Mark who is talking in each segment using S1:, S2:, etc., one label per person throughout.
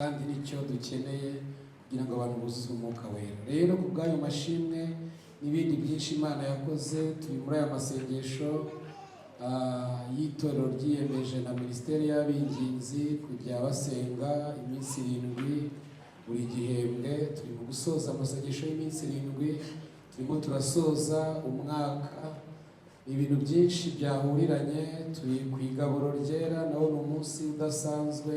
S1: kandi nicyo dukeneye kugira ngo abantu buzuzwe umwuka wera. Rero ku bw'ayo mashimwe n'ibindi byinshi Imana yakoze, turi muri aya masengesho y'itorero ryiyemeje na Minisiteri y'Abinginzi kujya basenga iminsi 7 buri gihembwe. Turi mu gusoza amasengesho y'iminsi 7, turimo turasoza umwaka. Ibintu byinshi byahuriranye, turi ku igaburo ryera, nawo ni umunsi udasanzwe,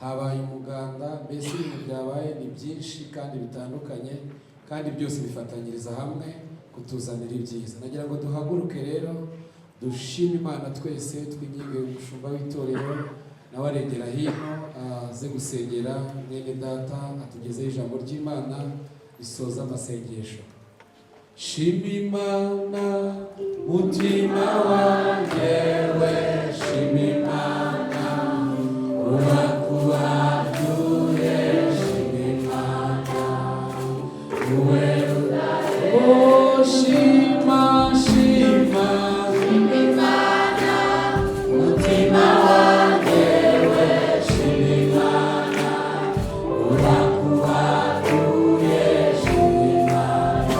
S1: habaye umuganda, mbese ibintu byabaye ni byinshi kandi bitandukanye, kandi byose bifatanyiriza hamwe kutuzanira ibyiza. Nagira ngo duhaguruke rero dushime Imana twese, twinginge umushumba w'itorero nawe arengera hino aze gusengera mwene data atugezeho ijambo ry'Imana risoza amasengesho. Shima Imana mutima wanjye we, shima Imana uwakubaduye, shima Imana uwe oh shima shima shima Imana mutima wanjye we, shima Imana uwakubaduye, shima Imana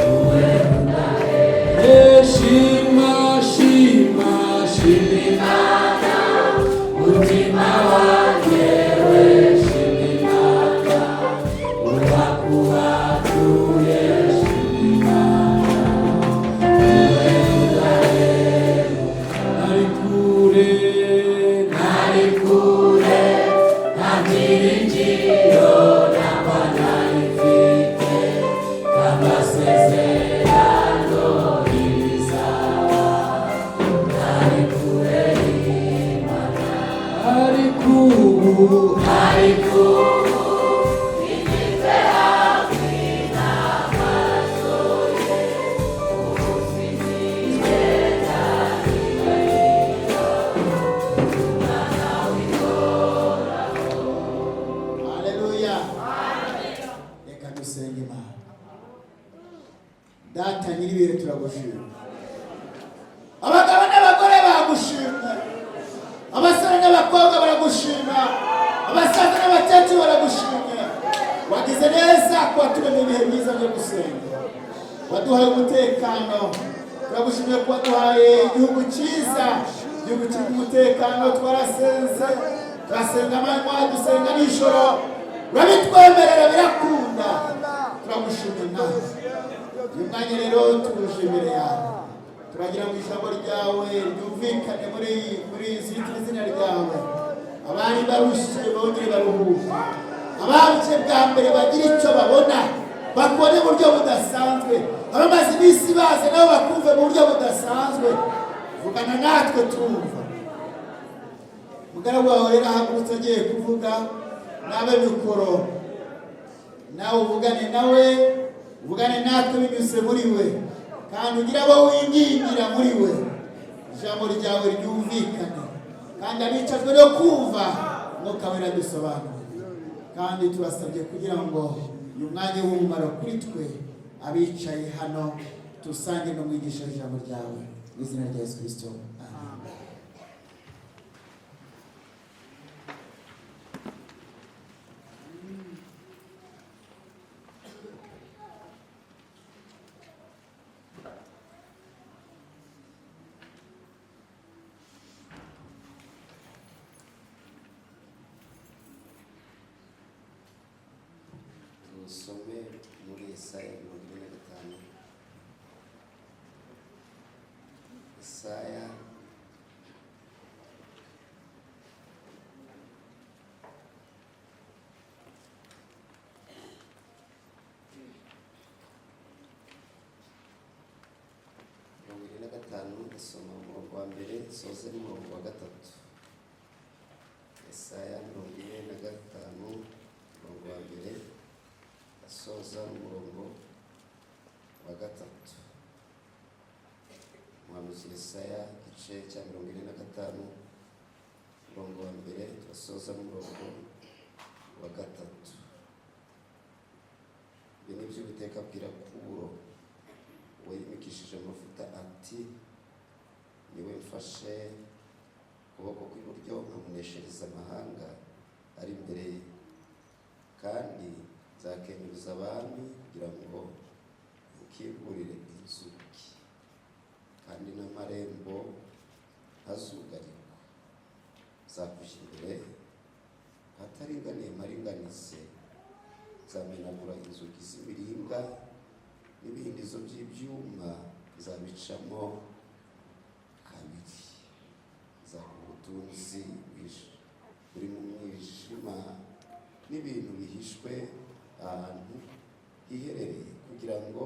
S1: uwe shima shima shima Imana mutima wanjye we, shima Imana uwakubaduye, shima Imana uwe nari kure nta byiringiro naba narifite, amasezerano y'ibizaba, nari kure y'Imana, ariko ubu igeze hafi n'amaso ye, ubusinzwe nzahirahira umwana w'ihoraho.
S2: Haleluya. Reka dusenge Imana. Data nyiribihe turagushima, abagabo n'abagore bagushima, abasore n'abakobwa baragushima, abasaza n'abakecuru baragushima. Wagize neza ko waturemye ibihe byiza byo gusenga, waduhaye umutekano. Turagushimiye ko waduhaye igihugu cyiza, igihugu kirimo umutekano. Twarasenze, turasenga amanywa, dusenga nijoro, urabitwemerera birakunda. Turagushimira nawe. Uyu mwanya rero tuje imbere yawe, turagira ngo ijambo ryawe ryumvikane muri izina ryawe. Abari barushye bongere baruhuke, abarushye bwa mbere bagira icyo babona, bakone mu buryo budasanzwe. Abamaze iminsi baze nabo bakumve mu buryo budasanzwe. Vugana natwe twumva. Mugaragu wawe rero ahagurutse agiye kuvuga, nabe mikoro nawe uvugane nawe, uvugane natwe binyuze muri we, kandi ugira abo wingingira muri we. Ijambo ryawe ryumvikane, kandi abicajwe no kumva Mwuka Wera dusobanurire. Kandi turasabye kugira ngo uyu mwanya w'umumaro kuri twe abicaye hano, tusange no mwigisha ijambo ryawe mu izina rya Yesu Kristo. Amen.
S3: Dusome muri Yesaya 45. Yesaya ndasoma umurongo wa mbere soze n'umurongo wa gatatu. Yesaya 45 umurongo wa mbere asoza n'umurongo wa gatatu. Umuhanuzi Yesaya igice cya 45 umurongo wa mbere asoza n'umurongo wa gatatu. Ibi ni byo Uwiteka abwira Kuro, we yimikishije amavuta ati, niwe mfashe ukuboko kw'iburyo nkamuneshereza amahanga, ari imbere ye, kandi nzakenyuza abami kugira ngo ukingurire inzugi, kandi n'amarembo ntazugarirwa. Nzakuja imbere ahataringaniye maringanize, nzamenagura inzugi z'imiringa n'ibihindizo by'ibyuma nzabicamo kabiri. Nzaha ubutunzi buri mu mwijima n'ibintu bihishwe ahantu hiherereye, kugira ngo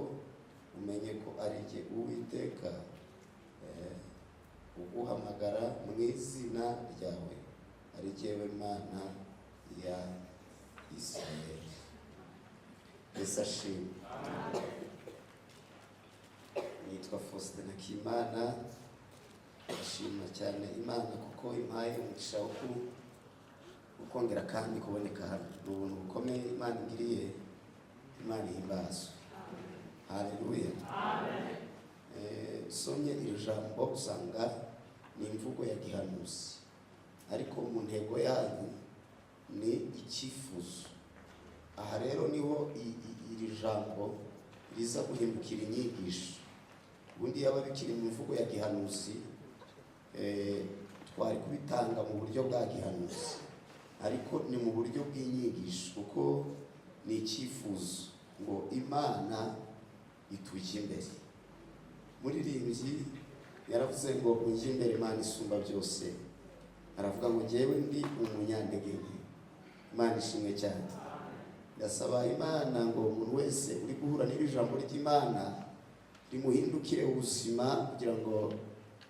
S3: umenye ko ari jye Uwiteka uguhamagara mu izina ryawe, ari jyewe Mana ya Isirayeli. Yesu ashimwe. Nitwa Faustin Nakimana. Ndashima cyane Imana kuko impaye umugisha wo ukongera kandi kuboneka hano. Ni ubuntu bukomeye Imana ingiriye. Imana ihimbazwe. Haleluya. Amen. Somye iri jambo usanga ni imvugo ya gihanuzi, ariko mu ntego yanyu ni icyifuzo. Aha rero niho iri jambo riza guhindukira inyigisho. Ubundi yaba bikiri mu mvugo ya gihanuzi, twari kubitanga mu buryo bwa gihanuzi, ariko ni mu buryo bw'inyigisho, kuko ni icyifuzo ngo Imana itujye imbere. Muririmbyi yaravuze ngo ujye imbere Imana isumba byose. Aravuga ngo jyewe ndi umunyantege nke. Imana ishimwe cyane. Ndasaba Imana ngo umuntu wese uri guhura n'iri jambo ry'Imana rimuhindukire ubuzima, kugira ngo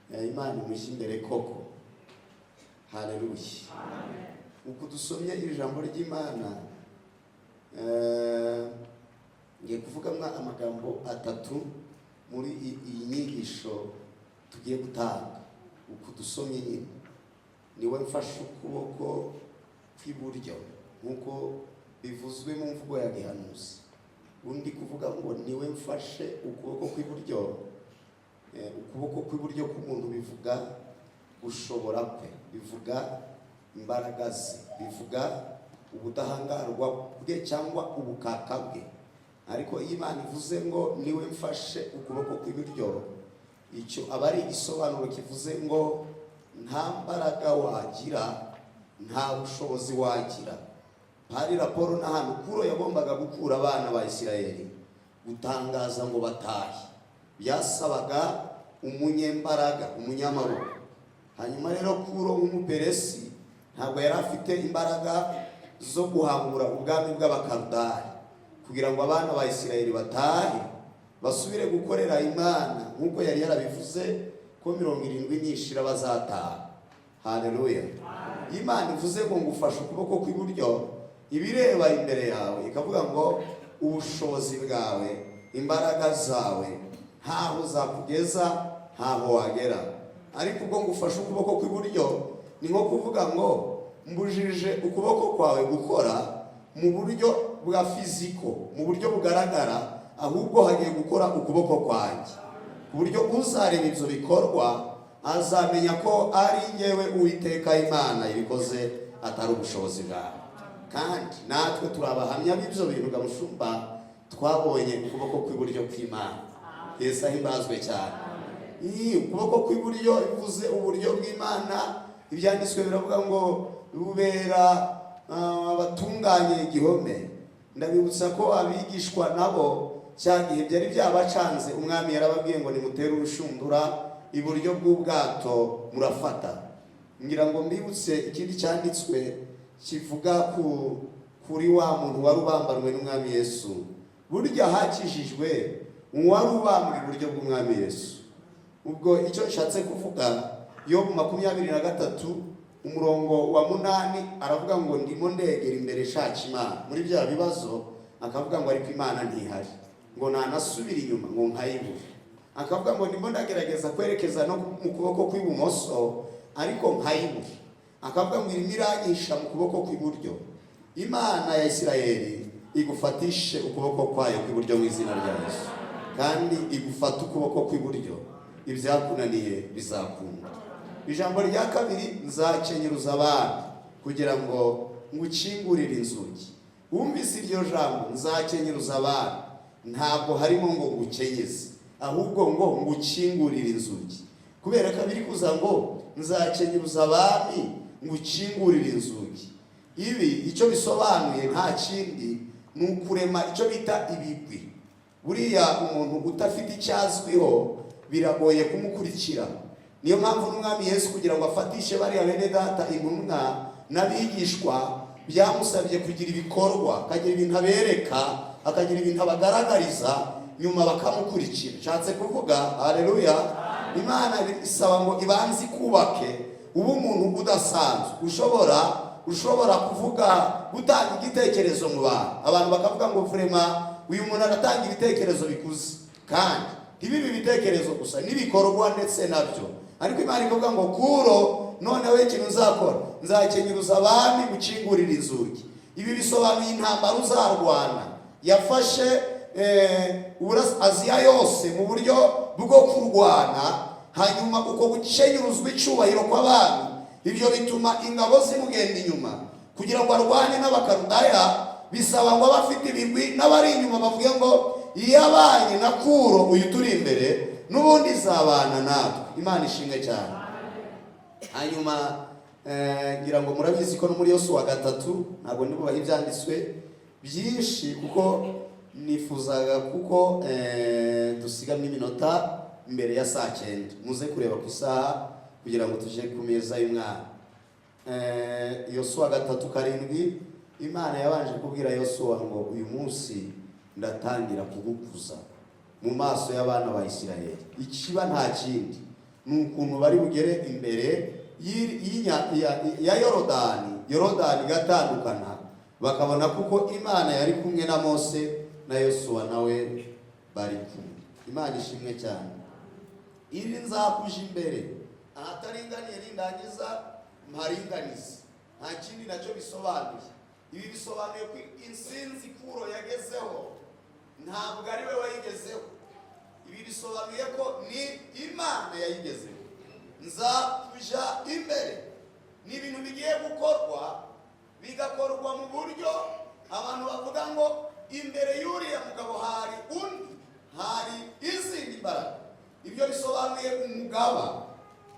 S3: Imana imujye imbere koko. Haleluya. Amen. Uko dusomye iri jambo ry'Imana, ngiye kuvugamo amagambo atatu muri iyi nyigisho tugiye gutanga. Uko dusomye nyine, niwe mfashe ukuboko kw'iburyo nk'uko bivuzwe mu mvugo ya gihanuzi. Undi kuvuga ngo niwe mfashe ukuboko kw'iburyo. Ukuboko kw'iburyo k'umuntu bivuga gushobora kwe, bivuga imbaraga ze, bivuga ubudahangarwa bwe cyangwa ubukaka bwe. Ariko iyo Imana ivuze ngo niwe mfashe ukuboko kw'iburyo, icyo aba ari igisobanuro kivuze ngo nta mbaraga wagira, nta bushobozi wagira. Hari raporo n'ahantu Kuro yagombaga gukura abana ba Isirayeli gutangaza ngo batahe, byasabaga umunyembaraga, umunyamaboko. Hanyuma rero Kuro w'umuperesi ntabwo yari afite imbaraga zo guhangura ubwami bw'abakarudari, kugira ngo abana ba Isirayeli batahe basubire gukorera Imana nk'uko yari yarabivuze ko 70 nishira bazataha. Haleluya. Imana ivuze ngo ngufashe ukuboko kw'iburyo, ibireba imbere yawe, ikavuga ngo ubushobozi bwawe, imbaraga zawe ntaho zakugeza, ntaho wagera. Ariko ubwo ngufashe ukuboko kw'iburyo, ni nko kuvuga ngo mbujije ukuboko kwawe gukora mu buryo bwa fiziko, mu buryo bugaragara, ahubwo hagiye gukora ukuboko kwanjye, ku buryo uzareba ibyo bikorwa azamenya ko ari njyewe Uwiteka Imana ibikoze, atari ubushobozi bwawe. Kandi natwe turabahamya b'ibyo bintu gamushumba, twabonye ukuboko kw'iburyo kw'Imana. Yesu ahimbazwe cyane. Ukuboko kw'iburyo bivuze uburyo bw'Imana. Ibyanditswe biravuga ngo rubera abatunganye igihome. Ndabibutsa ko abigishwa nabo cya gihe byari byabacanze, umwami yarababwiye ngo nimutere urushundura iburyo bw'ubwato murafata. Ngira ngo mbibutse ikindi cyanditswe kivuga kuri wa muntu wari ubambanwe n'umwami Yesu. Burya hakijijwe uwari ubambwe iburyo bw'umwami Yesu. Ubwo icyo nshatse kuvuga, Yobu 23 umurongo wa 8 aravuga ngo ndimo ndegera imbere shaka Imana muri bya bibazo, akavuga ngo ariko Imana ntihari, ngo nanasubira inyuma ngo nkayibura. Akavuga ngo ndimo ndagerageza kwerekeza no mu kuboko kw'ibumoso, ariko nkayibura. Akavuga ngo irimo iranyisha mu kuboko kw'iburyo. Imana ya Isirayeli igufatishe ukuboko kwayo kw'iburyo mu izina rya Yesu, kandi igufata ukuboko kw'iburyo, ibyakunaniye bizakunda. Ijambo rya kabiri, nzakenyuruza abami kugira ngo ngukingurire inzugi. Wumvise iryo jambo nzakenyeruza abami, ntabwo harimo ngo ngukenyeze, ahubwo ngo ngukingurire inzugi. Kubera ko biri kuza ngo nzakenyeruza abami ngukingurire inzugi. Ibi icyo bisobanuye nta kindi ni ukurema icyo bita ibigwi. Buriya umuntu udafite icyazwiho biragoye kumukurikira. Niyo mpamvu n'umwami Yesu kugira ngo afatishe bariya bene data intumwa n'abigishwa byamusabye kugira ibikorwa, akagira ibintu abereka, akagira ibintu abagaragariza, nyuma bakamukurikira. Nshatse kuvuga haleluya, Imana isaba ngo ibanze kubake ubu umuntu udasanzwe ushobora kuvuga gutanga igitekerezo mu bantu. Abantu bakavuga ngo vraiment uyu muntu aratanga ibitekerezo bikuze, kandi ntibibe ibitekerezo gusa n'ibikorwa ndetse nabyo. Ariko Imana ivuga ngo Kuro, noneho ikintu uzakora nzakenyeruza abami gukingurira inzugi. Ibi bisobanuye intambara uzarwana. Yafashe Aziya yose mu buryo bwo kurwana, hanyuma uko gukenyuruzwa icyubahiro kw'abami, ibyo bituma ingabo zimugenda inyuma kugira ngo arwane n'abakarudaya. Bisaba ngo abafite ibigwi n'abari inyuma bavuge ngo iyo abanye na Kuro uyu turi imbere n'ubundi izabana natwe. Imana ishimwe cyane. Hanyuma ngira ngo murabizi ko no muri Yosuwa 3, ntabwo ndibubaha ibyanditswe byinshi kuko nifuzaga kuko dusigamo iminota mbere ya saa 9 muze kureba ku isaha kugira ngo tuje ku meza y'umwana. Yosuwa 3:7 Imana yabanje kubwira Yosuwa ngo uyu munsi ndatangira kugukuza mu maso y'abana ba Isirayeli. Ikiba nta kindi ni ukuntu bari bugere imbere ya Yorodani gatandukana, bakabona kuko Imana yari kumwe na Mose na Yosuwa nawe bari kumwe. Imana ishimwe cyane. Iri nzakuje imbere ahataringaniye nindangiza mparinganize. Nta kindi nacyo bisobanuye. Ibi bisobanuye ko insinzi Kuro yagezeho ntabwo ari we wayigezeho. Ibi bisobanuye ko ni Imana yayigezeho. Nzakuja imbere. Ni ibintu bigiye gukorwa, bigakorwa mu buryo abantu bavuga ngo imbere y'uriya mugabo hari undi, hari izindi mbaraga. Ibyo bisobanuye umugaba.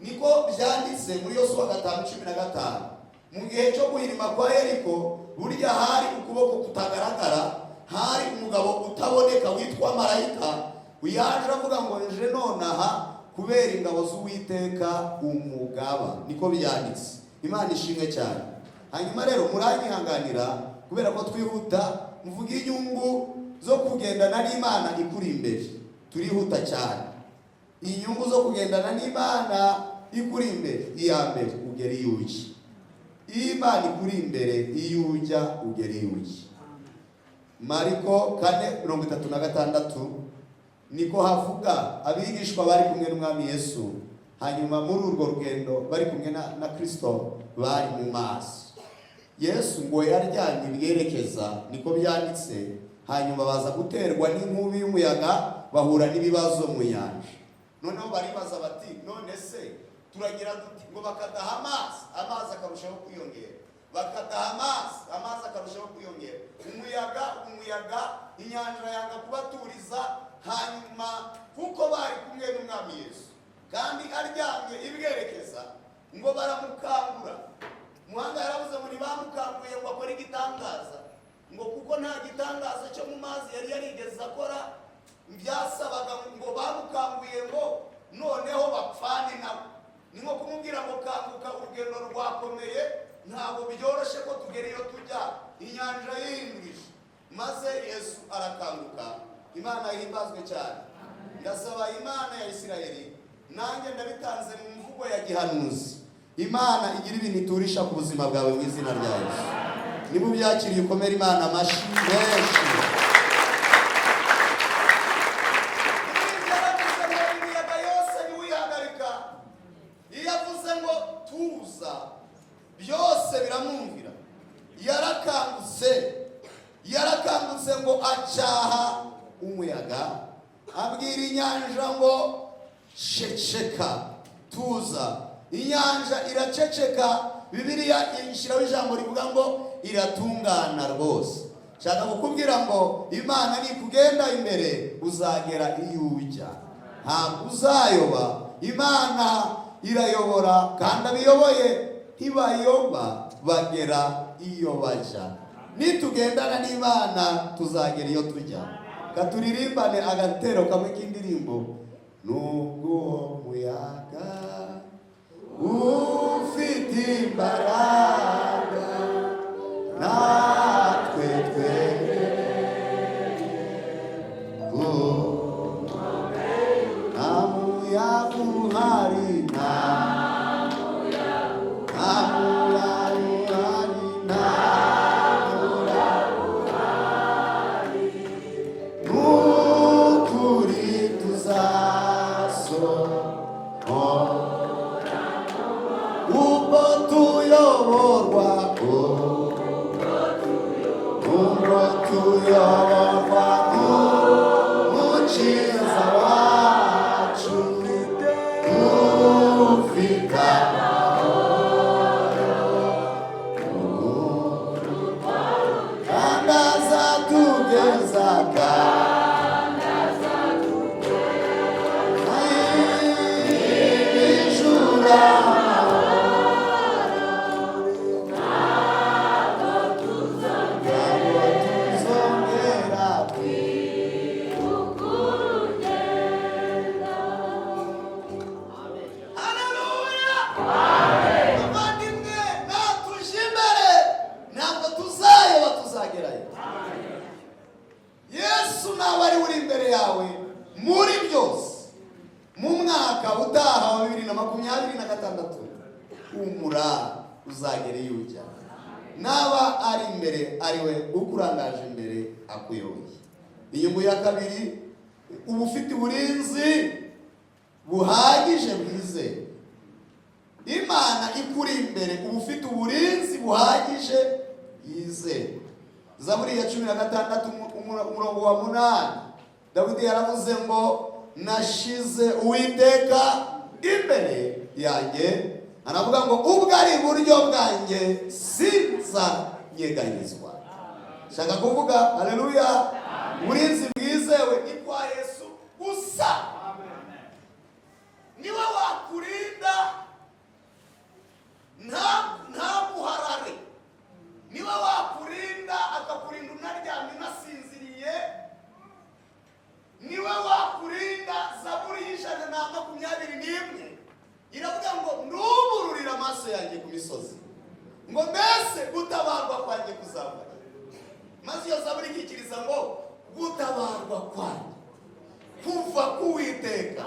S3: Niko byanditse muri Yosuwa 5:15. Mu gihe cyo guhirima kwa Yeriko, burya hari ukuboko kutagaragara, hari umugabo utaboneka witwa marayika, uyaje avuga ngo nje nonaha kubera ingabo z'Uwiteka umugaba. Niko byanditse. Imana ishimwe cyane. Hanyuma rero muranyihanganira kubera ko twihuta, mvuga inyungu zo kugendana n'Imana ikuri imbere. Turihuta cyane. Inyungu zo kugendana n'Imana ikuri imbere, iya mbere ugera iyo ujya. Imana ikuri imbere iyo ujya ugera iyo ujya. Mariko 4:36 niko havuga abigishwa bari kumwe n'umwami Yesu. Hanyuma muri urwo rugendo bari kumwe na Kristo bari mu mazi. Yesu ngo yaryamye bwerekeza, niko byanditse. Hanyuma baza guterwa n'inkubi y'umuyaga, bahura n'ibibazo mu nyanja. Noneho baribaza bati none se turagira duti? Ngo bakadaha amazi akarushaho kwiyongera, bakadaha amazi akarushaho kwiyongera, umuyaga inyanja yanga kubaturiza. Hanyuma kuko bari kumwe n'umwami Yesu kandi aryamye ibwerekeza, ngo baramukangura. Muhanga yaravuze ngo bamukanguye ngo akore igitangaza, ngo kuko nta gitangaza cyo mu mazi yari yarigeze akora. Byasabaga ngo bamukanguye ngo noneho bapfane nawe. Ni nko kumubwira ngo kanguka, urugendo rwakomeye, ntabwo byoroshye ko tugera iyo tujya, inyanja yihindurije. Maze Yesu arakanguka. Imana yihimbazwe cyane. Ndasaba Imana ya Isirayeli, nanjye ndabitanze mu mvugo ya gihanuzi, Imana igira ibintu iturisha ku buzima bwawe mu izina rya Yesu. Niba ubyakiriye ukomere Imana amashyi menshi. Imiyaga yose niwihagarika, iyo avuze ngo tuza byose biramwumvira. Yarakangutse ngo acyaha umuyaga, abwira inyanja ngo ceceka, tuza. Inyanja iraceceka. Bibiliya ishyiraho ijambo rivuga ngo iratungana rwose. Shaka kukubwira ngo Imana nikugenda imbere uzagera iyo ujya, ntabwo uzayoba. Imana irayobora, kandi abiyoboye ntibayoba, bagera iyo bajya. Nitugendana n'Imana tuzagera iyo tujya. Katuririmbane agatero kamwe k'indirimbo. Nubwo muyaga ufite imbaraga, natwe nta muyaga uhari, nta uzagera iyo ujya. Naba ari imbere ariwe ukurangaje imbere akuyoboye. Inyungu ya kabiri, uba ufite uburinzi buhagije bwize. Imana ikuri imbere, uba ufite uburinzi buhagije bwize. Zaburi ya 16 umurongo wa 8, Dawidi yaravuze ngo nashize Uwiteka imbere yanjye, anavuga ngo ubwo ari iburyo bwanjye sinzanyeganyezwa. Shaka kuvuga haleluya, uburinzi bwizewe ni kwa Yesu gusa. Niwe wakurinda nta muharare, niwe wakurinda akakurinda unaryamye unasinziriye, niwe wakurinda. Zaburi y'121 iravuga ngo ndubururira amaso yanjye ku misozi, ngo mbese gutabarwa kwanjye kuzava. Maze iyo Zaburi ikikiriza ngo gutabarwa kwanjye kuva k'Uwiteka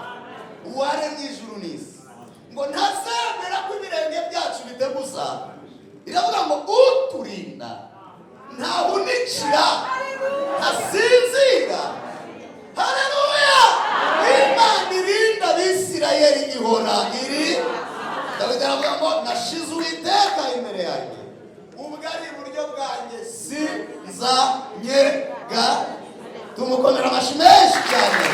S3: uwaremye ijuru n'isi, ngo ntazemera ko ibirenge byacu biteguza. Iravuga ngo uturinda ntahunikira, ntasinzira. Haleluya! Imana irinda Abisirayeli ihora iri. Dawidi aravuga ngo nashize Uwiteka imbere yanjye, ubwo ari iburyo bwanjye sinzanyega. Tumukomera amashyi menshi cyane.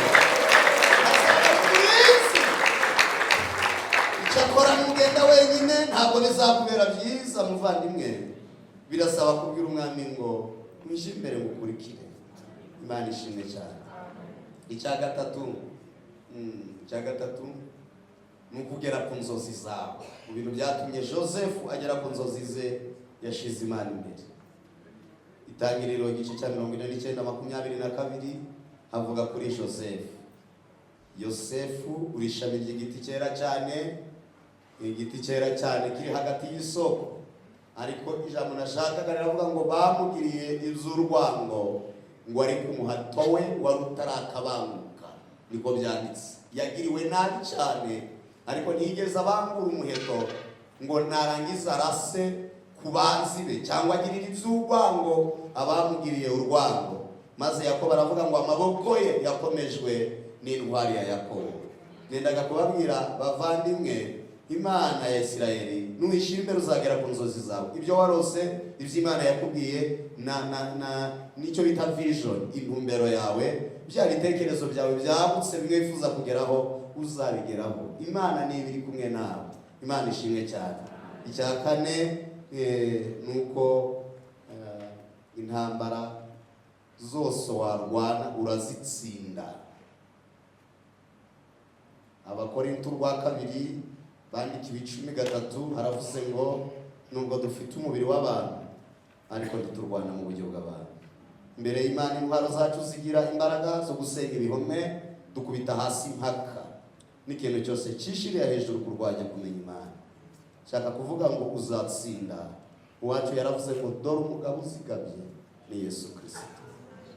S3: Icyakora n'ugenda wenyine ntabwo bizakubera byiza muvandimwe. Birasaba kubwira umwami ngo uje imbere mukurikire. Imana ishimwe cyane. Icya gatatu ni ukugera ku nzozi zawe. Mu bintu byatumye Joseph agera ku nzozi ze, yashize Imana imbere. Itangiriro igice cya 49:22 havuga kuri Joseph. Yosefu uri ishami ry'igiti cyera cyane, igiti cyera cyane kiri hagati y'isoko. Ariko ijambo nashakaga riravuga ngo bamugiriye iby'urwango, ngo ari ku muhato we wari utarakabanguka. Niko byanditse. Yagiriwe nabi cyane, ariko ntiyigeze abangura umuheto ngo narangiza arase ku banzi be cyangwa agirira iby'urwango abamugiriye urwango. Maze Yakobo aravuga ngo amaboko ye yakomejwe n'intwari ya Yakobo. Nendaga kubabwira bavandimwe, Imana ya Isirayeli nuwishyira imbere uzagera ku nzozi zawe. Ibyo warose, ibyo Imana yakubwiye, nicyo bita vision, intumbero yawe, bya bitekerezo byawe byagutse bimwe wifuza kugeraho, uzabigeraho. Imana ni ibiri kumwe nawe. Imana ishimwe cyane. Icya kane nuko intambara zose warwana urazitsinda. Abakorinto rwa kabiri bandikiwe 10:3 haravuze ngo nubwo dufite umubiri w'abantu ariko duturwana mu buryo bw'abantu. Imbere y'Imana intwaro zacu zigira imbaraga zo gusenga ibihome, dukubita hasi impaka n'ikintu cyose cyishiriye hejuru kurwanya kumenya Imana. Shaka kuvuga ngo uzatsinda. Uwacu yaravuze ngo dore umugabo uzigabye ni Yesu Kristo,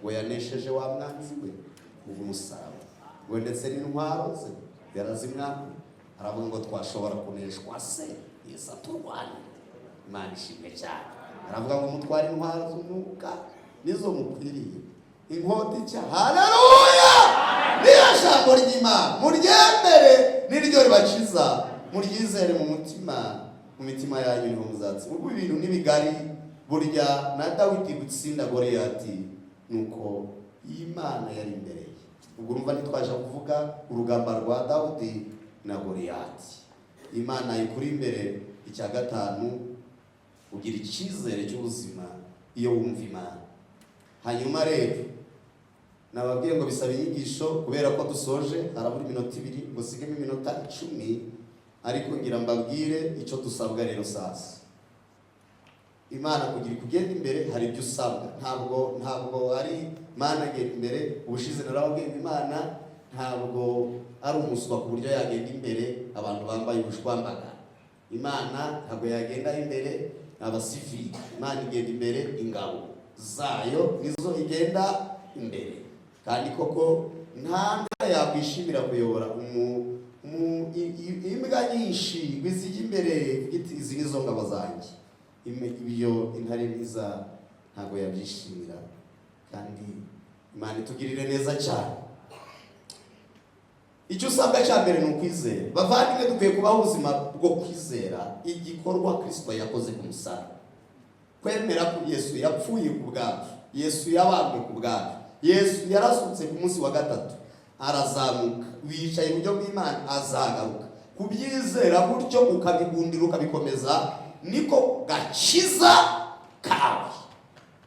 S3: ngo yanesheje wa mwanzi we umusaraba, ngo ndetse n'intwaro ze yarazimwambuye. Aravuga ngo twashobora kuneshwa se Yesu aturwanya. Imana ishimwe cyane. Aravuga ngo mutware intwaro z'umwuka nizo mukwiriye, inkota icya. Haleluya! Niyo jambo ry'Imana muryemere niryo ribakiza, muryizere mu mutima, mu mitima yanyu niho muzatsinda. Ubwo ibintu n'ibigari burya na Dawidi gutsinda Goliyati nuko Imana yari imbere ye. Ubwo urumva ntitwaje kuvuga urugamba rwa Dawidi na Goliyati. Imana ikuri imbere. Icya gatanu, ugira icyizere cy'ubuzima iyo wumva Imana. Hanyuma rero nababwiye ngo bisaba inyigisho kubera ko dusoje harabura iminota 2 ngo sigemo iminota 10, ariko ngira mbabwire icyo dusabwa rero sasa. Imana kugira kugenda imbere hari ibyo usabwa. Ntabwo ari Imana agenda imbere. Ubushize narababwiye Imana ntabwo ari umuswa ku buryo yagenda imbere abantu bambaye ubushwambaga. Imana ntabwo yagenda imbere abasivili. Imana igenda imbere ingabo zayo nizo igenda imbere. Kandi koko nta mbwa yakwishimira kuyobora imbwa nyinshi bizijya imbere izi nizo ngabo zanjye. Ibyo intare niza ntabwo yabyishimira. Kandi Imana itugirire neza cyane. Icyo usabwa cya mbere ni ukwizera. Bavandimwe dukwiye kubaho ubuzima bwo kwizera igikorwa Kristo yakoze ku musaraba. Kwemera ko Yesu yapfuye ku bwacu, Yesu yabambwe ku bwacu, Yesu yarazutse ku munsi wa gatatu arazamuka, wicaye iburyo bw'Imana azagaruka. Kubyizera gutyo ukabigundira ukabikomeza niko gakiza kawe.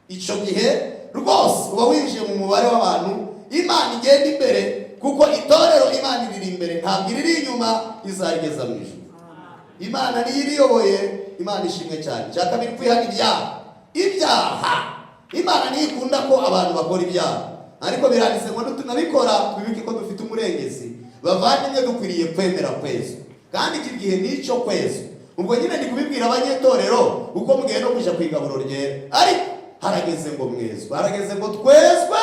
S3: Icyo gihe rwose uba winjiye mu mubare w'abantu Imana igenda imbere, kuko itorero Imana iri imbere ntabwo iri inyuma, izarigeza mu ijuru. Imana niyo iriyoboye. Imana ishimwe cyane. Cya kabiri, kwihana ibyaha. Imana niyo ikunda ko abantu bakora ibyaha, ariko biranditse ngo tunabikora twibuke ko dufite umurengezi. Bavandimwe dukwiriye kwemera kwezo, kandi iki gihe nicyo kwezo. Ubwo nyine ndi kubibwira abanyetorero uko mugiye no kuja kwigaburo ryera, ariko harageze ngo mwezwe, harageze ngo twezwe,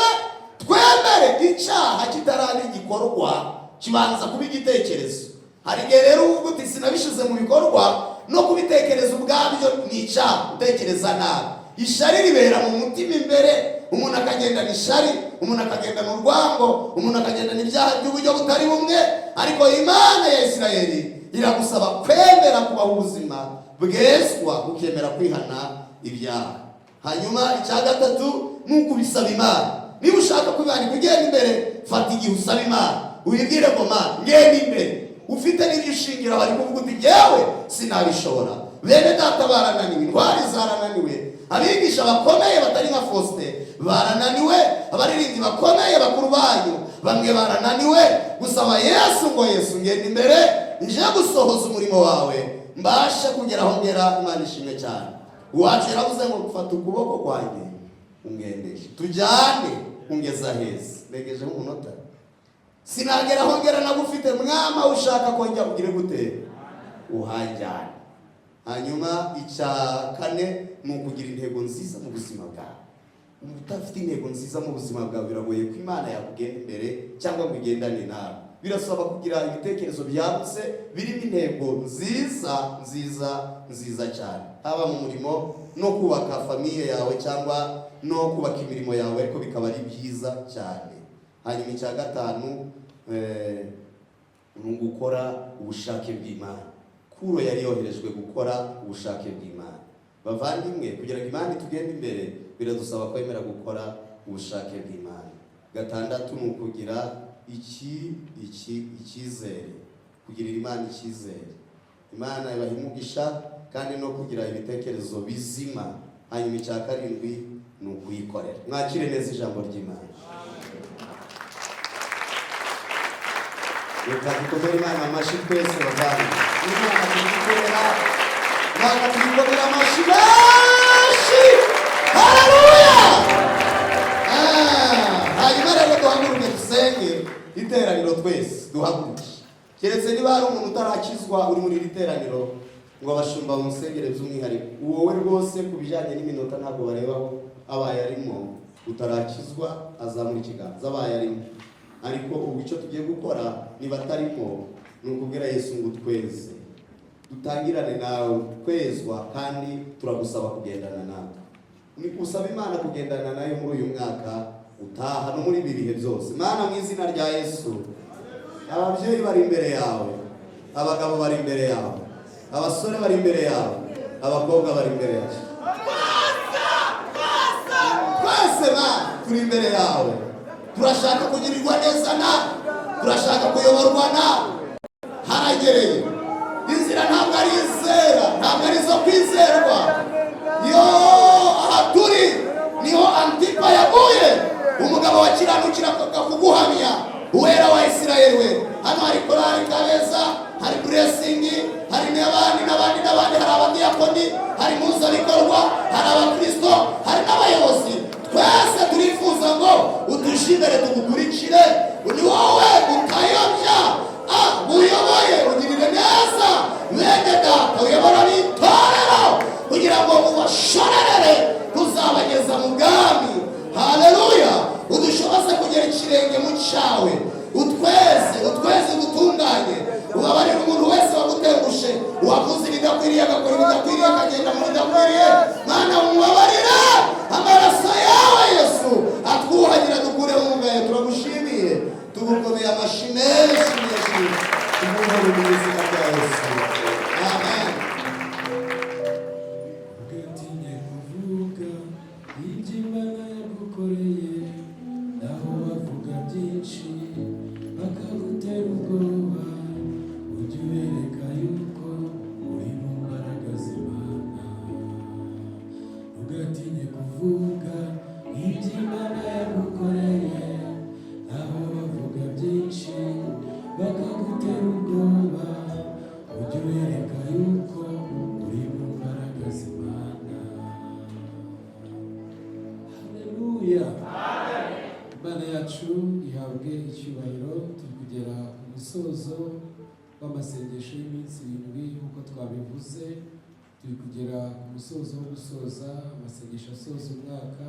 S3: twemere icyaha kitarani igikorwa kibanza kuba igitekerezo. Hari igihe rero uvuga uti sinabishize mu bikorwa, no kubitekereza ubwabyo ni icyaha, utekereza nabi. Ishari ribera mu mutima imbere, umuntu akagendana ishari, umuntu akagendana urwango, umuntu akagendana ibyaha by'uburyo butari bumwe. Ariko Imana ya Isirayeli iragusaba kwemera kubaho ubuzima bwezwa, ukemera kwihana ibyaha. Hanyuma icya gatatu ni ukubisaba Imana. Niba ushaka ko Imana ikugenda imbere, fata igihe usaba Imana, uyibwire ngo Mana ngenda imbere. Ufite n'ibyo ushingira bari kuvuga uti jyewe sinabishobora, bene data barananiwe, intwari zarananiwe, abigisha bakomeye batari nka Faustin barananiwe, abaririmbyi bakomeye bakuru banyu bamwe barananiwe. Gusaba Yesu ngo Yesu ngenda imbere, nje gusohoza umurimo wawe, mbashe kugera aho ngera. Imana ishimwe cyane. Uwacu yaravuze ngo gufata ukuboko kwanjye ungendeshe, tujyane ungeza heza. Ndegejeho umunota, sinagera aho ngera nagufite mwama, ushaka kongera ugire gute uhanjyane. Hanyuma icya kane ni ukugira intego nziza mu buzima bwawe. Udafite intego nziza mu buzima bwawe biragoye ko Imana yakugenda imbere cyangwa ngo igendane nawe. Birasaba kugira ibitekerezo byagutse birimo intego nziza cyane, haba mu murimo no kubaka famiye yawe cyangwa no kubaka imirimo yawe, ariko bikaba ari byiza cyane. Hanyuma icya gatanu ni ugukora ubushake bw'Imana. Kuro yari yoherejwe gukora ubushake bw'Imana. Bavandimwe, kugira ngo Imana itugende imbere biradusaba kwemera gukora ubushake bw'Imana. Gatandatu ni ukugira icyizere, kugirira Imana icyizere. Imana ibaha umugisha kandi no kugira ibitekerezo bizima. Hanyuma icya karindwi ni kuyikorera. Mwakire neza ijambo ry'Imana. Reka dukomere Imana amashyi twese bavandimwe. Imana tuyikorera, Imana tuyikorera amashyi menshi. Haleluya! Hanyuma rero duhaguruke dusenge iteraniro twese duhaguruke. Keretse niba hari umuntu utarakizwa uri muri iri teraniro ngo abashumba bamusengere by'umwihariko, wowe rwose ku bijyanye n'iminota ntabwo barebaho, abaye arimo utarakizwa azamura ikiganza, abaye arimo. Ariko ubu icyo tugiye gukora niba atarimo ni ukubwira Yesu ngo tweze, dutangirane nawe kwezwa, kandi turagusaba kugendana nawe. Ni gusaba Imana kugendana nayo muri uyu mwaka utaha no muri ibi bihe byose. Mana, mu izina rya Yesu, ababyeyi bari imbere yawe, abagabo bari imbere yawe, abasore bari imbere yawe, abakobwa bari imbere yawe, twese Mana turi imbere yawe. Turashaka kugirirwa neza nawe, turashaka kuyoborwa nawe. Haragereye inzira ntabwo ari izera, ntabwo ari izo kwizerwa. Yo, aha turi niho Antipa yaguye, umugabo wakiranukira kuguhamya, uwera wa Isirayeli we. Hano hari korali Kabeza, hari blessing, hari n'abandi, hari abadiyakoni, hari muzabikorwa, hari abakristo, hari n'abayobozi. Twese turifuza ngo udushimire tugukurikire. Ni wowe utayobya, uyoboye ugirire neza bene data, uyobora n'itorero kugira ngo ubashorerere tuzabageza mu bwami. Haleluya! Udushoboze kugera ikirenge mu cyawe, utweze dutunganye, ubabarire umuntu wese wagutengushe, uwavuze ibidakwiriye agakora ibidakwiriye, akagenda mu bidakwiriye. Mana, umubabarire, amaraso yawe Yesu atwuhagira, dukure mu ngayo. Turagushimiye, tugukomeye amashyi menshi menshi, tumuhore mu izina rya Yesu. Amen.
S1: Ugatinye kuvuga ibyo Imana yagukoreye, naho bavuga byinshi bakagutera ubwoba. Ujye ubereka yuko uri mu mbaraga z'Imana. Ugatinye kuvuga ibyo Imana yagukoreye, naho bavuga byinshi bakagutera ubwoba. Ujye ubereka yuko uri mu mbaraga z'Imana. Haleluya! Imana yacu ihabwe icyubahiro. Turi kugera ku musozo w'amasengesho y'iminsi 7 nk'uko twabivuze. Turi kugera ku musozo wo gusoza amasengesho asoza umwaka